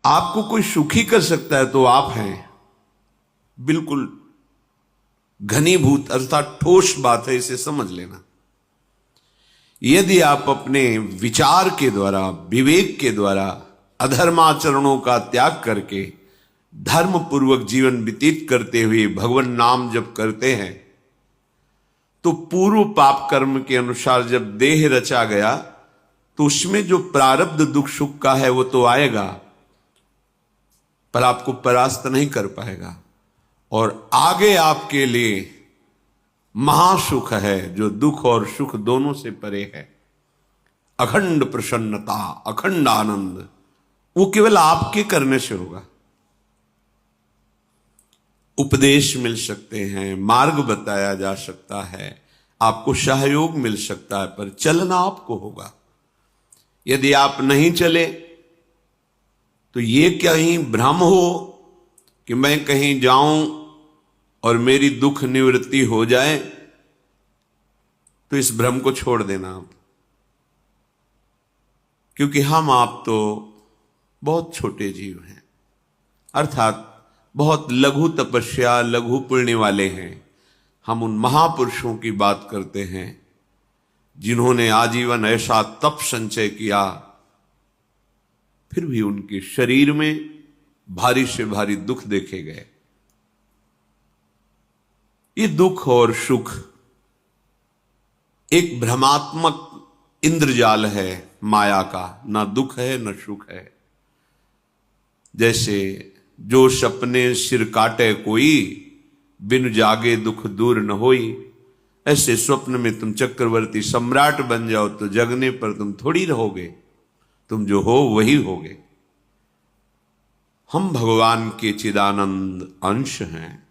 आपको कोई सुखी कर सकता है तो आप हैं। बिल्कुल घनीभूत अर्थात ठोस बात है, इसे समझ लेना। यदि आप अपने विचार के द्वारा, विवेक के द्वारा अधर्माचरणों का त्याग करके धर्म पूर्वक जीवन व्यतीत करते हुए भगवान नाम जप करते हैं, तो पूर्व पाप कर्म के अनुसार जब देह रचा गया तो उसमें जो प्रारब्ध दुख सुख का है वो तो आएगा, पर आपको परास्त नहीं कर पाएगा। और आगे आपके लिए महासुख है जो दुख और सुख दोनों से परे है। अखंड प्रसन्नता, अखंड आनंद, वो केवल आपके करने से होगा। उपदेश मिल सकते हैं, मार्ग बताया जा सकता है, आपको सहयोग मिल सकता है, पर चलना आपको होगा। यदि आप नहीं चले तो ये कहीं भ्रम हो कि मैं कहीं जाऊं और मेरी दुख निवृत्ति हो जाए, तो इस भ्रम को छोड़ देना आप। क्योंकि हम आप तो बहुत छोटे जीव हैं, अर्थात बहुत लघु तपस्या, लघु पुण्य वाले हैं। हम उन महापुरुषों की बात करते हैं जिन्होंने आजीवन ऐसा तप संचय किया, फिर भी उनके शरीर में भारी से भारी दुख देखे गए। ये दुख और सुख एक भ्रमात्मक इंद्रजाल है माया का, ना दुख है न सुख है। जैसे जो सपने सिर काटे कोई, बिन जागे दुख दूर न होई। ऐसे स्वप्न में तुम चक्रवर्ती सम्राट बन जाओ तो जगने पर तुम थोड़ी रहोगे, तुम जो हो वही होगे। हम भगवान के चिदानंद अंश हैं।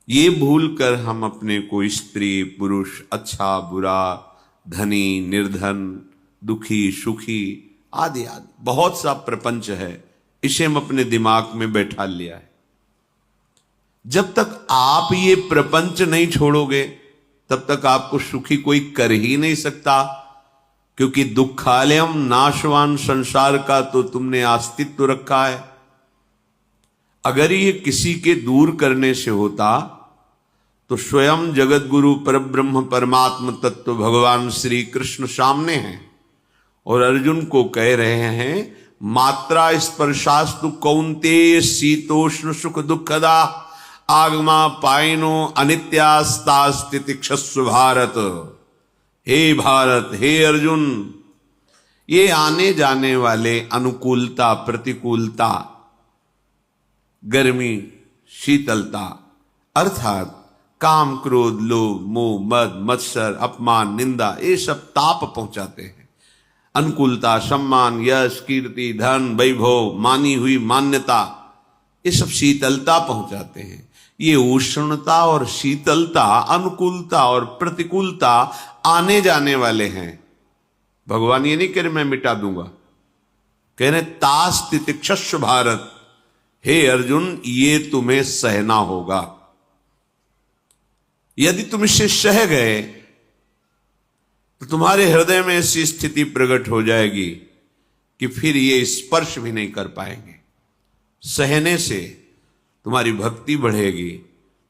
ये भूल कर हम अपने को स्त्री पुरुष, अच्छा बुरा, धनी निर्धन, दुखी सुखी आदि आदि बहुत सा प्रपंच है, इसे हम अपने दिमाग में बैठा लिया है। जब तक आप ये प्रपंच नहीं छोड़ोगे तब तक आपको सुखी कोई कर ही नहीं सकता, क्योंकि दुखालयम नाशवान संसार का तो तुमने अस्तित्व रखा है। अगर ये किसी के दूर करने से होता तो स्वयं जगत गुरु परब्रह्म परमात्म तत्व भगवान श्री कृष्ण सामने हैं और अर्जुन को कह रहे हैं, मात्रा स्पर्शास्तु कौन्तेय शीतोष्ण सुख दुखदा आगमा पायनो अनित्यास्ता स्थितिक्षस्व भारत। हे भारत, हे अर्जुन, ये आने जाने वाले अनुकूलता प्रतिकूलता, गर्मी शीतलता, अर्थात काम क्रोध लोभ मोह मद मत्सर अपमान निंदा, ये सब ताप पहुंचाते हैं। अनुकूलता सम्मान यश कीर्ति धन वैभव, मानी हुई मान्यता, ये सब शीतलता पहुंचाते हैं। ये उष्णता और शीतलता, अनुकूलता और प्रतिकूलता आने जाने वाले हैं। भगवान ये नहीं कह रहे मैं मिटा दूंगा, कह रहे तास्तितिक्षस्व भारत। हे अर्जुन, ये तुम्हें सहना होगा। यदि तुम इसे सह गए तो तुम्हारे हृदय में ऐसी स्थिति प्रकट हो जाएगी कि फिर ये स्पर्श भी नहीं कर पाएंगे। सहने से तुम्हारी भक्ति बढ़ेगी,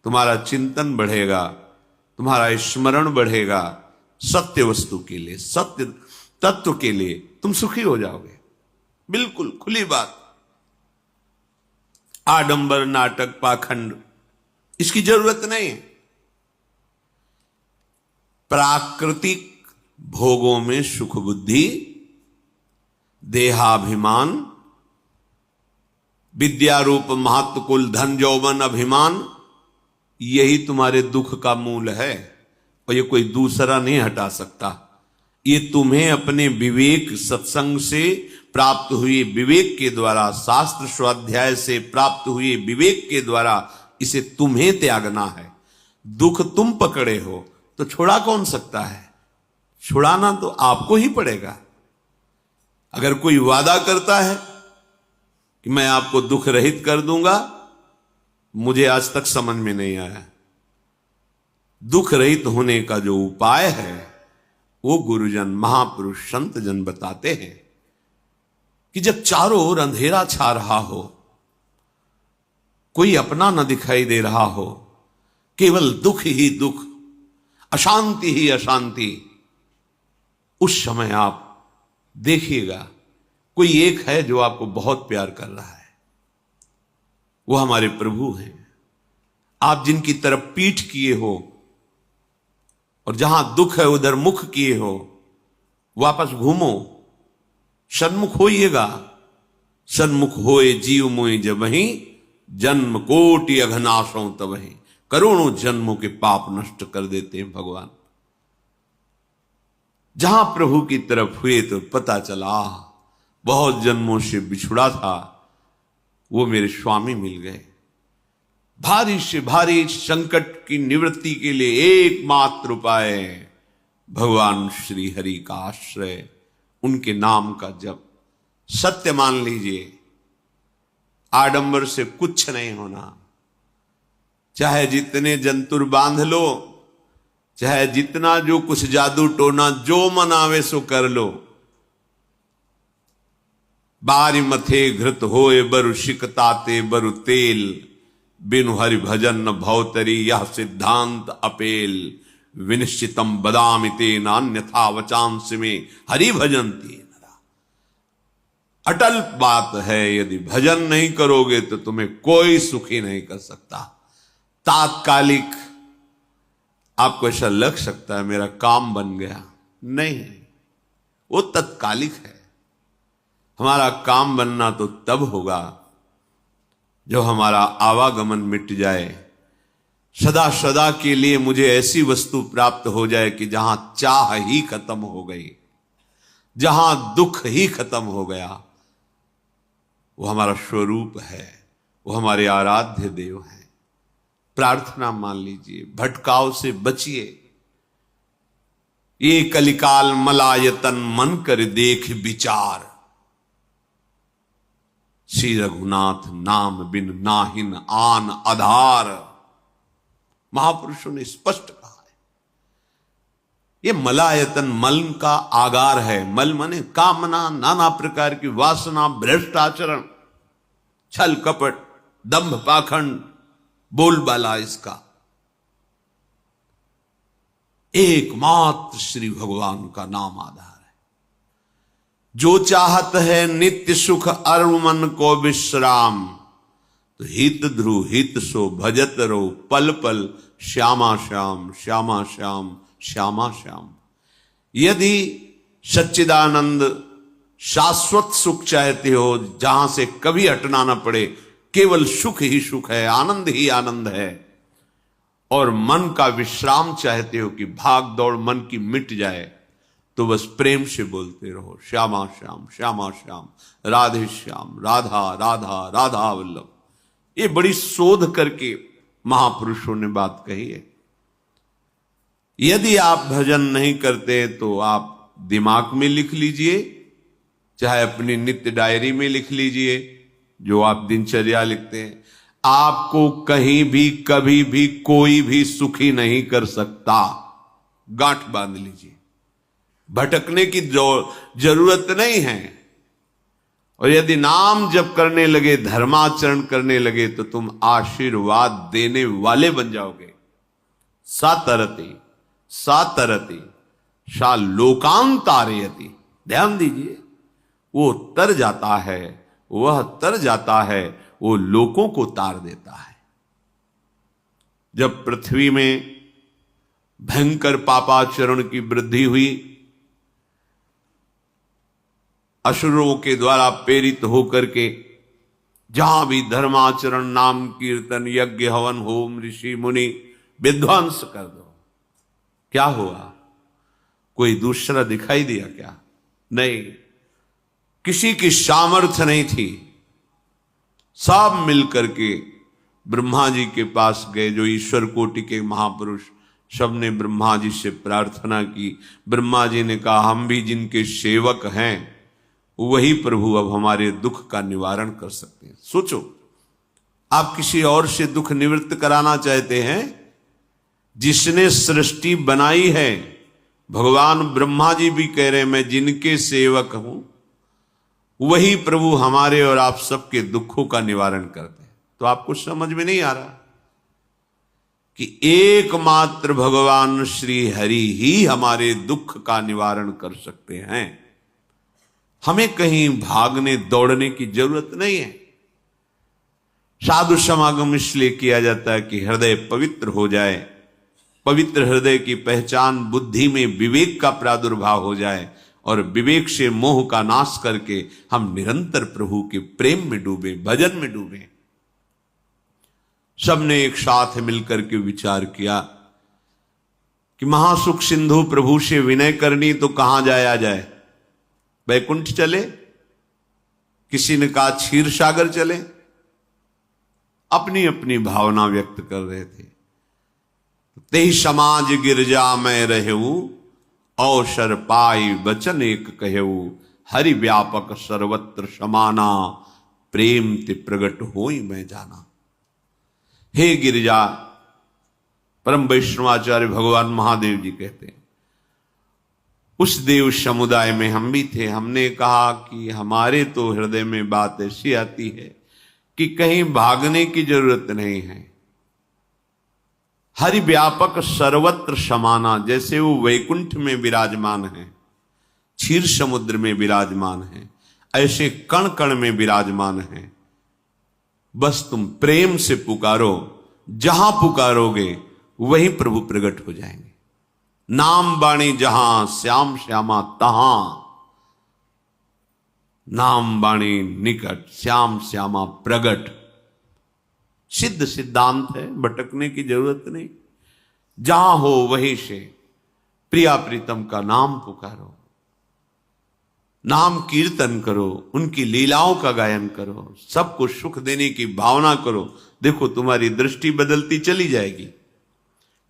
तुम्हारा चिंतन बढ़ेगा, तुम्हारा स्मरण बढ़ेगा, सत्य वस्तु के लिए, सत्य तत्व के लिए तुम सुखी हो जाओगे। बिल्कुल खुली बात। आडंबर नाटक पाखंड इसकी जरूरत नहीं है। प्राकृतिक भोगों में सुख बुद्धि, देहाभिमान, विद्यारूप महत्व कुल धन यौवन अभिमान, यही तुम्हारे दुख का मूल है और ये कोई दूसरा नहीं हटा सकता। ये तुम्हें अपने विवेक सत्संग से प्राप्त हुए विवेक के द्वारा, शास्त्र स्वाध्याय से प्राप्त हुए विवेक के द्वारा इसे तुम्हें त्यागना है। दुख तुम पकड़े हो तो छोड़ा कौन सकता है? छुड़ाना तो आपको ही पड़ेगा। अगर कोई वादा करता है कि मैं आपको दुख रहित कर दूंगा, मुझे आज तक समझ में नहीं आया। दुख रहित होने का जो उपाय है वो गुरुजन महापुरुष संत जन बताते हैं कि जब चारों ओर अंधेरा छा रहा हो, कोई अपना न दिखाई दे रहा हो, केवल दुख ही दुख, अशांति ही अशांति, उस समय आप देखिएगा कोई एक है जो आपको बहुत प्यार कर रहा है। वो हमारे प्रभु हैं। आप जिनकी तरफ पीठ किए हो और जहां दुख है उधर मुख किए हो, वापस घूमो, सन्मुख होइएगा। सन्मुख होए जीव मोए जब वहीं, जन्म कोटि अघनाशों तब वहीं। करोड़ों जन्मों के पाप नष्ट कर देते हैं भगवान। जहां प्रभु की तरफ हुए तो पता चला बहुत जन्मों से बिछुड़ा था, वो मेरे स्वामी मिल गए। भारी से भारी संकट की निवृत्ति के लिए एकमात्र उपाय भगवान श्री हरि का आश्रय, उनके नाम का जप। सत्य मान लीजिए, आडंबर से कुछ नहीं होना। चाहे जितने जंतुर बांध लो, चाहे जितना जो कुछ जादू टोना जो मन आवे सो कर लो, बारी मथे घृत होए बरु शिकताते बरु तेल, बिनु हरि भजन न भवतरी यह सिद्धांत अपेल। विनिश्चितम बदामि तेन अन्यथा वचांस में हरि भजन्ति नरा। अटल बात है, यदि भजन नहीं करोगे तो तुम्हें कोई सुखी नहीं कर सकता। तात्कालिक आपको ऐसा लग सकता है मेरा काम बन गया, नहीं, वो तत्कालिक है। हमारा काम बनना तो तब होगा जो हमारा आवागमन मिट जाए, सदा सदा के लिए मुझे ऐसी वस्तु प्राप्त हो जाए कि जहां चाह ही खत्म हो गई, जहां दुख ही खत्म हो गया। वो हमारा स्वरूप है, वो हमारे आराध्य देव हैं। प्रार्थना मान लीजिए, भटकाव से बचिए। ये कलिकाल मलायतन मन कर देख विचार, श्री रघुनाथ नाम बिन नाहिन आन आधार। महापुरुषों ने स्पष्ट कहा है। ये मलायतन मल का आगार है। मल माने कामना, नाना प्रकार की वासना, भ्रष्ट आचरण, छल कपट, दंभ पाखंड, बोलबाला, इसका एकमात्र श्री भगवान का नाम आधार है। जो चाहत है नित्य सुख अरु मन को विश्राम, तो हित ध्रुव हित सो भजत रो पल पल श्यामा श्याम श्यामा श्याम श्यामा श्याम। यदि सच्चिदानंद शाश्वत सुख चाहते हो, जहां से कभी हटना ना पड़े, केवल सुख ही सुख है, आनंद ही आनंद है, और मन का विश्राम चाहते हो कि भाग दौड़ मन की मिट जाए, तो बस प्रेम से बोलते रहो श्यामा श्याम श्यामा श्याम, राधे श्याम, राधा राधा राधा वल्लभ। ये बड़ी शोध करके महापुरुषों ने बात कही है। यदि आप भजन नहीं करते तो आप दिमाग में लिख लीजिए, चाहे अपनी नित्य डायरी में लिख लीजिए, जो आप दिनचर्या लिखते हैं। आपको कहीं भी कभी भी कोई भी सुखी नहीं कर सकता। गांठ बांध लीजिए, भटकने की जरूरत नहीं है। और यदि नाम जप करने लगे, धर्माचरण करने लगे, तो तुम आशीर्वाद देने वाले बन जाओगे। सातरति सातरति सा लोकांतारयति। ध्यान दीजिए, वो तर जाता है, वह तर जाता है, वो लोकों को तार देता है। जब पृथ्वी में भयंकर पापाचरण की वृद्धि हुई, असुरों के द्वारा प्रेरित होकर के जहां भी धर्माचरण, नाम कीर्तन, यज्ञ, हवन, होम, ऋषि मुनि विध्वंस कर दो, क्या हुआ? कोई दूसरा दिखाई दिया क्या? नहीं, किसी की सामर्थ्य नहीं थी। सब मिलकर के ब्रह्मा जी के पास गए, जो ईश्वर कोटि के महापुरुष, सबने ब्रह्मा जी से प्रार्थना की। ब्रह्मा जी ने कहा, हम भी जिनके सेवक हैं, वही प्रभु अब हमारे दुख का निवारण कर सकते हैं। सोचो, आप किसी और से दुख निवृत्त कराना चाहते हैं? जिसने सृष्टि बनाई है, भगवान ब्रह्मा जी भी कह रहे हैं, मैं जिनके सेवक हूं वही प्रभु हमारे और आप सबके दुखों का निवारण करते हैं। तो आपको समझ में नहीं आ रहा कि एकमात्र भगवान श्री हरि ही हमारे दुख का निवारण कर सकते हैं। हमें कहीं भागने दौड़ने की जरूरत नहीं है। साधु समागम इसलिए किया जाता है कि हृदय पवित्र हो जाए, पवित्र हृदय की पहचान बुद्धि में विवेक का प्रादुर्भाव हो जाए और विवेक से मोह का नाश करके हम निरंतर प्रभु के प्रेम में डूबे, भजन में डूबे। सबने एक साथ मिलकर के विचार किया कि महासुख सिंधु प्रभु से विनय करनी तो कहां जाया जाए, वैकुंठ चले, किसी ने कहा क्षीर सागर चले। अपनी अपनी भावना व्यक्त कर रहे थे। तेहि समाज गिरजा में रहेऊ, अवसर पाई वचन एक कहेऊ, हरि व्यापक सर्वत्र समाना, प्रेम ते प्रगट होई मैं जाना। हे गिरिजा, परम वैष्णवाचार्य भगवान महादेव जी कहते हैं, उस देव समुदाय में हम भी थे। हमने कहा कि हमारे तो हृदय में बात ऐसी आती है कि कहीं भागने की जरूरत नहीं है। हरि व्यापक सर्वत्र समाना, जैसे वो वैकुंठ में विराजमान है, क्षीर समुद्र में विराजमान है, ऐसे कण कण में विराजमान है। बस तुम प्रेम से पुकारो, जहां पुकारोगे वहीं प्रभु प्रकट हो जाएंगे। नाम बाणी जहां श्याम श्यामा तहां, नाम बाणी निकट श्याम श्यामा प्रगट। सिद्ध सिद्धांत है, भटकने की जरूरत नहीं। जहां हो वहीं से प्रिया प्रीतम का नाम पुकारो, नाम कीर्तन करो, उनकी लीलाओं का गायन करो, सबको सुख देने की भावना करो। देखो तुम्हारी दृष्टि बदलती चली जाएगी,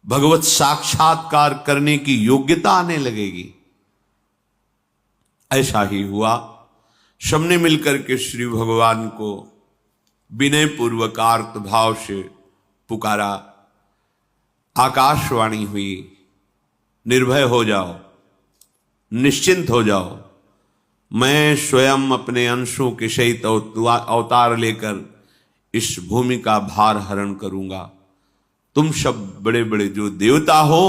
भगवत साक्षात्कार करने की योग्यता आने लगेगी। ऐसा ही हुआ। सबने मिलकर के श्री भगवान को विनय पूर्वक आर्त भाव से पुकारा। आकाशवाणी हुई, निर्भय हो जाओ, निश्चिंत हो जाओ, मैं स्वयं अपने अंशों के सहित अवतार लेकर इस भूमि का भार हरण करूंगा। तुम सब बड़े बड़े जो देवता हो,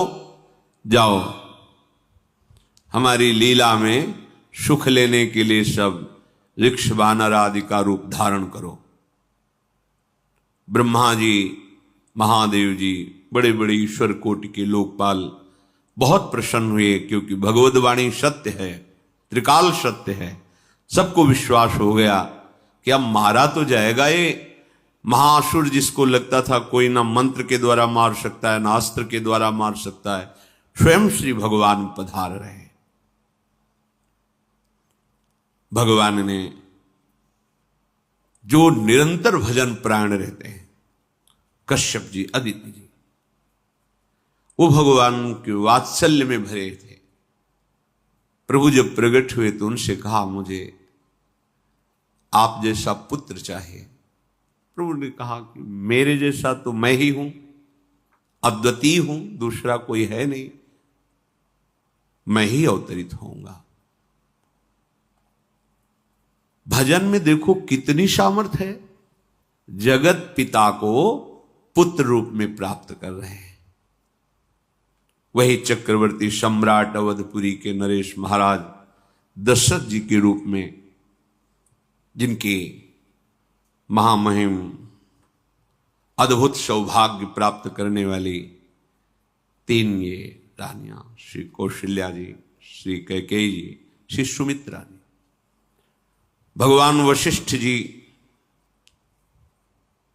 जाओ हमारी लीला में सुख लेने के लिए सब ऋक्ष वानर आदि का रूप धारण करो। ब्रह्मा जी, महादेव जी, बड़े बड़े ईश्वर कोटि के लोकपाल बहुत प्रसन्न हुए, क्योंकि भगवद वाणी सत्य है, त्रिकाल सत्य है। सबको विश्वास हो गया कि अब मारा तो जाएगा ये महासुर, जिसको लगता था कोई ना मंत्र के द्वारा मार सकता है, ना अस्त्र के द्वारा मार सकता है। स्वयं श्री भगवान पधार रहे। भगवान ने जो निरंतर भजन प्राण रहते हैं, कश्यप जी, अदिति जी, वो भगवान के वात्सल्य में भरे थे। प्रभु जब प्रकट हुए तो उनसे कहा, मुझे आप जैसा पुत्र चाहिए। प्रभु ने कहा कि मेरे जैसा तो मैं ही हूं, अद्वितीय हूं, दूसरा कोई है नहीं, मैं ही अवतरित होऊंगा। भजन में देखो कितनी सामर्थ्य है। जगत पिता को पुत्र रूप में प्राप्त कर रहे हैं। वही चक्रवर्ती सम्राट अवधपुरी के नरेश महाराज दशरथ जी के रूप में, जिनके महामहिम अद्भुत सौभाग्य प्राप्त करने वाली तीन ये रानियां, श्री कौशल्या जी, श्री कैकेयी जी, श्री सुमित्रा जी। भगवान वशिष्ठ जी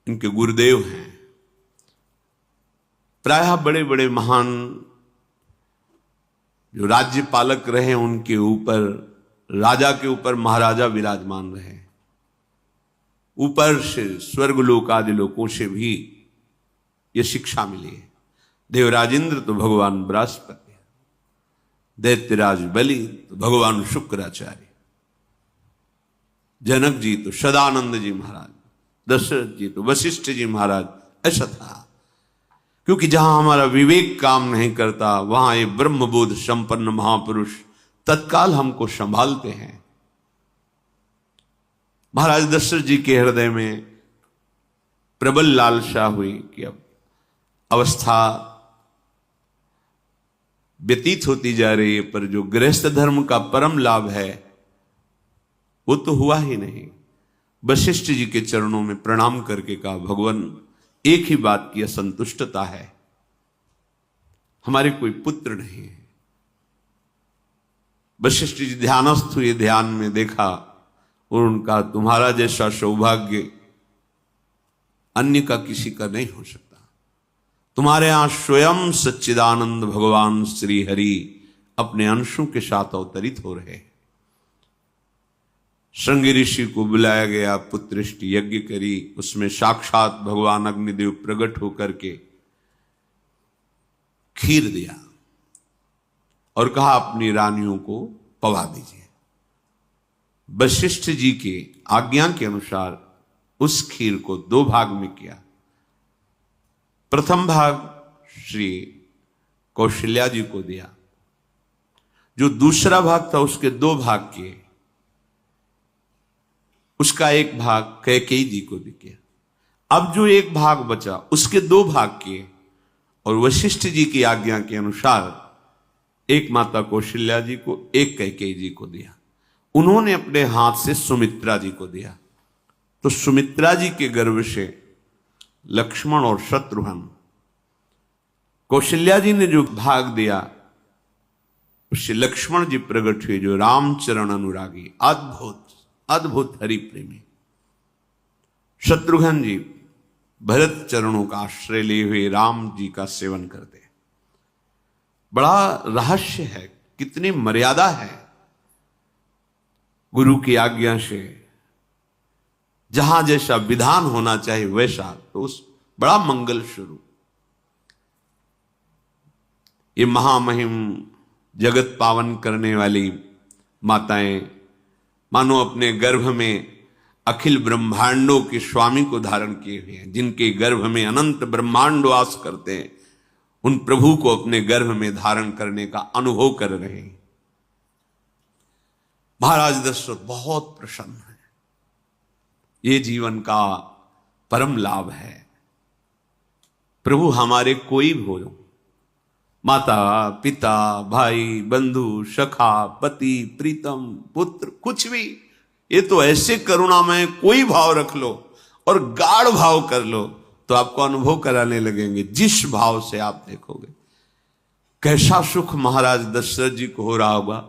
इनके गुरुदेव हैं। प्रायः बड़े बड़े महान जो राज्य पालक रहे, उनके ऊपर, राजा के ऊपर महाराजा विराजमान रहे। ऊपर से स्वर्गलोक आदि लोकों से भी ये शिक्षा मिली है। देवराजेंद्र तो भगवान बृहस्पति, दैत्यराज बलि तो भगवान शुक्राचार्य, जनक जी तो सदानंद जी महाराज, दशरथ जी तो वशिष्ठ जी महाराज। ऐसा था, क्योंकि जहां हमारा विवेक काम नहीं करता, वहां ये ब्रह्मबोध संपन्न महापुरुष तत्काल हमको संभालते हैं। महाराज दशरथ जी के हृदय में प्रबल लालसा हुई कि अब अवस्था व्यतीत होती जा रही है, पर जो गृहस्थ धर्म का परम लाभ है वो तो हुआ ही नहीं। वशिष्ठ जी के चरणों में प्रणाम करके कहा, भगवान एक ही बात की असंतुष्टता है, हमारे कोई पुत्र नहीं है। वशिष्ठ जी ध्यानस्थ हुए, ध्यान में देखा और उनका, तुम्हारा जैसा सौभाग्य अन्य का किसी का नहीं हो सकता। तुम्हारे यहां स्वयं सच्चिदानंद भगवान श्री हरि अपने अंशों के साथ अवतरित हो रहे हैं। श्रृंगी ऋषि को बुलाया गया, पुत्रिष्टि यज्ञ करी, उसमें साक्षात भगवान अग्निदेव प्रकट होकर के खीर दिया और कहा अपनी रानियों को पवा दीजिए। वशिष्ठ जी के आज्ञा के अनुसार उस खीर को 2 भाग में किया। प्रथम भाग श्री कौशल्या जी को दिया, जो दूसरा भाग था उसके 2 भाग किए, उसका 1 भाग कैकेयी जी को दिया। अब जो 1 भाग बचा उसके 2 भाग किए और वशिष्ठ जी की आज्ञा के अनुसार एक माता कौशल्या जी को, एक कैकेयी जी को दिया। उन्होंने अपने हाथ से सुमित्रा जी को दिया, तो सुमित्रा जी के गर्भ से लक्ष्मण और शत्रुघ्न, कौशल्या जी ने जो भाग दिया उससे लक्ष्मण जी प्रकट हुए, जो रामचरण अनुरागी, अद्भुत अद्भुत हरि प्रेमी। शत्रुघ्न जी भरत चरणों का आश्रय लिए हुए राम जी का सेवन करते। बड़ा रहस्य है, कितनी मर्यादा है गुरु की आज्ञा से। जहां जैसा विधान होना चाहिए वैसा, तो उस बड़ा मंगल शुरू। ये महामहिम जगत पावन करने वाली माताएं मानो अपने गर्भ में अखिल ब्रह्मांडों के स्वामी को धारण किए हुए हैं, जिनके गर्भ में अनंत ब्रह्मांड वास करते हैं, उन प्रभु को अपने गर्भ में धारण करने का अनुभव कर रहे हैं। महाराज दशरथ बहुत प्रसन्न है। ये जीवन का परम लाभ है। प्रभु हमारे कोई हो, माता पिता भाई बंधु सखा पति प्रीतम पुत्र, कुछ भी, ये तो ऐसे करुणामय कोई भाव रख लो और गाढ़ भाव कर लो तो आपको अनुभव कराने लगेंगे। जिस भाव से आप देखोगे कैसा सुख महाराज दशरथ जी को हो रहा होगा,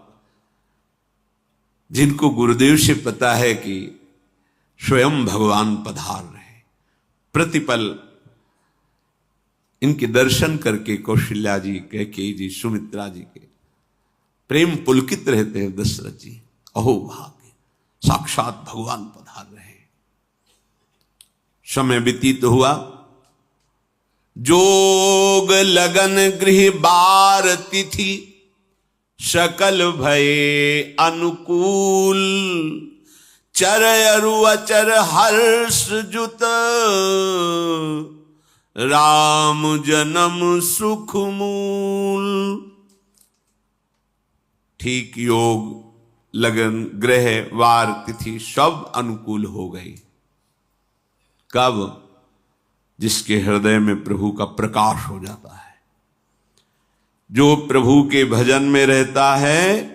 जिनको गुरुदेव से पता है कि स्वयं भगवान पधार रहे। प्रतिपल इनके दर्शन करके कौशल्या जी, कैकेयी जी, सुमित्रा जी के प्रेम पुलकित रहते हैं। दशरथ जी, अहो भाग्य, साक्षात भगवान पधार रहे। समय व्यतीत हुआ, जोग लगन गृह बार तिथि, सकल भये अनुकूल, चर अरु अचर हर्ष जुत, राम जन्म सुख मूल। ठीक योग लगन ग्रह वार तिथि सब अनुकूल हो गई। कब? जिसके हृदय में प्रभु का प्रकाश हो जाता है। जो प्रभु के भजन में रहता है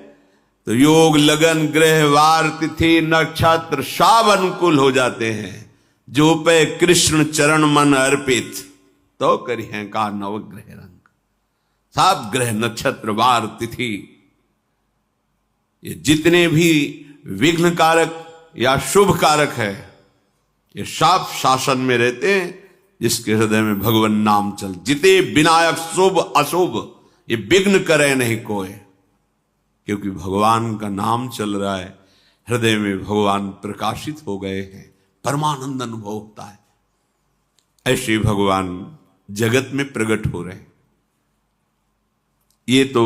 तो योग लगन ग्रह वार तिथि नक्षत्र सब अनुकूल हो जाते हैं। जो पे कृष्ण चरण मन अर्पित, तो करी हैं का नवग्रह रंग। सब ग्रह नक्षत्र वार तिथि, ये जितने भी विघ्न कारक या शुभ कारक है, ये सब शासन में रहते हैं जिसके हृदय में भगवान नाम चल। जिते विनायक शुभ अशुभ, ये विघ्न करे नहीं कोई, क्योंकि भगवान का नाम चल रहा है, हृदय में भगवान प्रकाशित हो गए हैं, परमानंद अनुभव होता है। ऐसे भगवान जगत में प्रकट हो रहे हैं। ये तो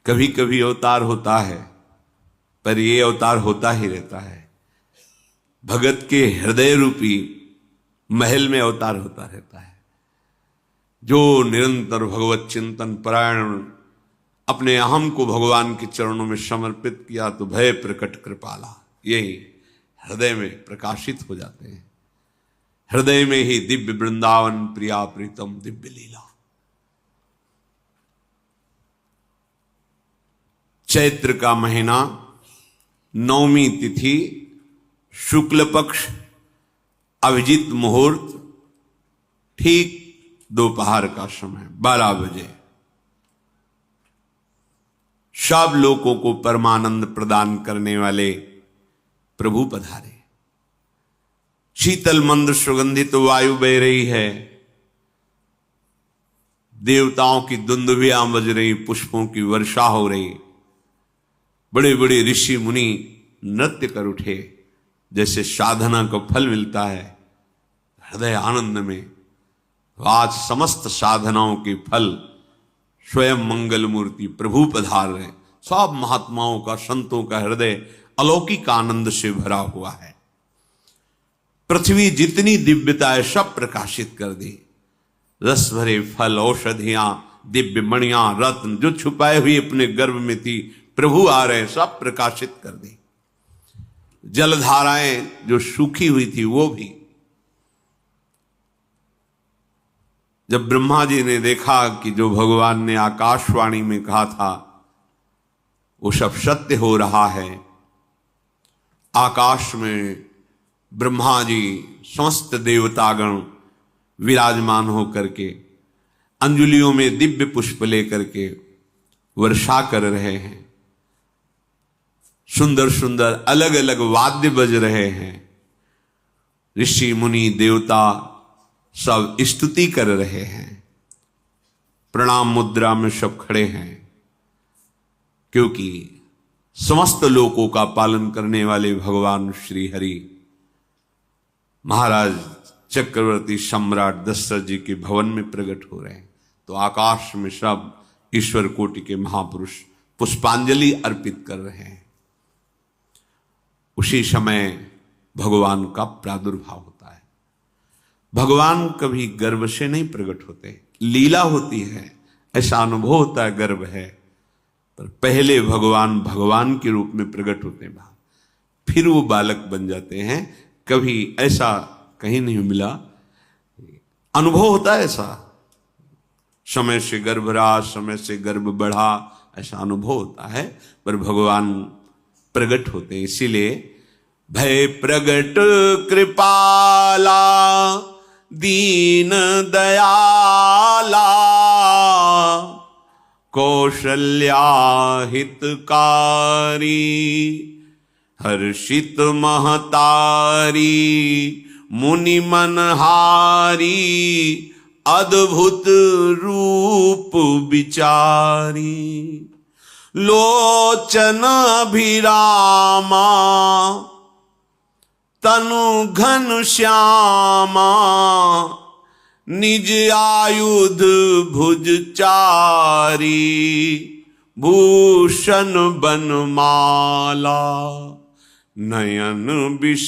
कभी कभी अवतार होता है, पर ये अवतार होता ही रहता है। भगत के हृदय रूपी महल में अवतार होता रहता है। जो निरंतर भगवत चिंतन परायण, अपने अहम को भगवान के चरणों में समर्पित किया, तो भय प्रकट कृपाला, यही हृदय में प्रकाशित हो जाते हैं। हृदय में ही दिव्य वृंदावन प्रिया प्रीतम दिव्य लीला। चैत्र का महीना, नवमी तिथि, शुक्ल पक्ष, अभिजीत मुहूर्त, ठीक दोपहर का समय 12 बजे। सब लोगों को परमानंद प्रदान करने वाले प्रभु पधारे। शीतल मंद सुगंधित वायु बह रही है, देवताओं की दुंदुभियां बज रही, पुष्पों की वर्षा हो रही, बड़े बड़े ऋषि मुनि नृत्य कर उठे। जैसे साधना को फल मिलता है हृदय आनंद में, आज समस्त साधनाओं के फल स्वयं मंगल मूर्ति प्रभु पधार रहे। सब महात्माओं का, संतों का हृदय अलौकिक आनंद से भरा हुआ है। पृथ्वी जितनी दिव्यता है सब प्रकाशित कर दी। रस भरे फल, औषधियां, दिव्य मणियां, रत्न जो छुपाए हुए अपने गर्भ में थी, प्रभु आ रहे, सब प्रकाशित कर दी। जलधाराएं जो सूखी हुई थी वो भी। जब ब्रह्मा जी ने देखा कि जो भगवान ने आकाशवाणी में कहा था वो सब सत्य हो रहा है, आकाश में ब्रह्मा जी समस्त देवतागण विराजमान होकर के अंजलियों में दिव्य पुष्प लेकर के वर्षा कर रहे हैं, सुंदर सुंदर अलग अलग वाद्य बज रहे हैं, ऋषि मुनि देवता सब स्तुति कर रहे हैं, प्रणाम मुद्रा में सब खड़े हैं, क्योंकि समस्त लोकों का पालन करने वाले भगवान श्री हरि महाराज चक्रवर्ती सम्राट दशरथ जी के भवन में प्रकट हो रहे हैं। तो आकाश में सब ईश्वर कोटि के महापुरुष पुष्पांजलि अर्पित कर रहे हैं। उसी समय भगवान का प्रादुर्भाव होता है। भगवान कभी गर्भ से नहीं प्रकट होते, लीला होती है, ऐसा अनुभव होता है गर्भ है, पर पहले भगवान भगवान के रूप में प्रकट होते हैं, फिर वो बालक बन जाते हैं। कभी ऐसा कहीं नहीं मिला, अनुभव होता है ऐसा, समय से गर्भ रहा, समय से गर्भ बढ़ा, ऐसा अनुभव होता है, पर भगवान प्रकट होते हैं। इसीलिए भय प्रगट कृपाला दीन दयाला कौशल्या हितकारी हर्षित महतारी मुनि मनहारी अद्भुत रूप विचारी लोचन अभिरामा तनु घन श्यामा निज आयुध भुज चारी भूषण बनमाला नयन विष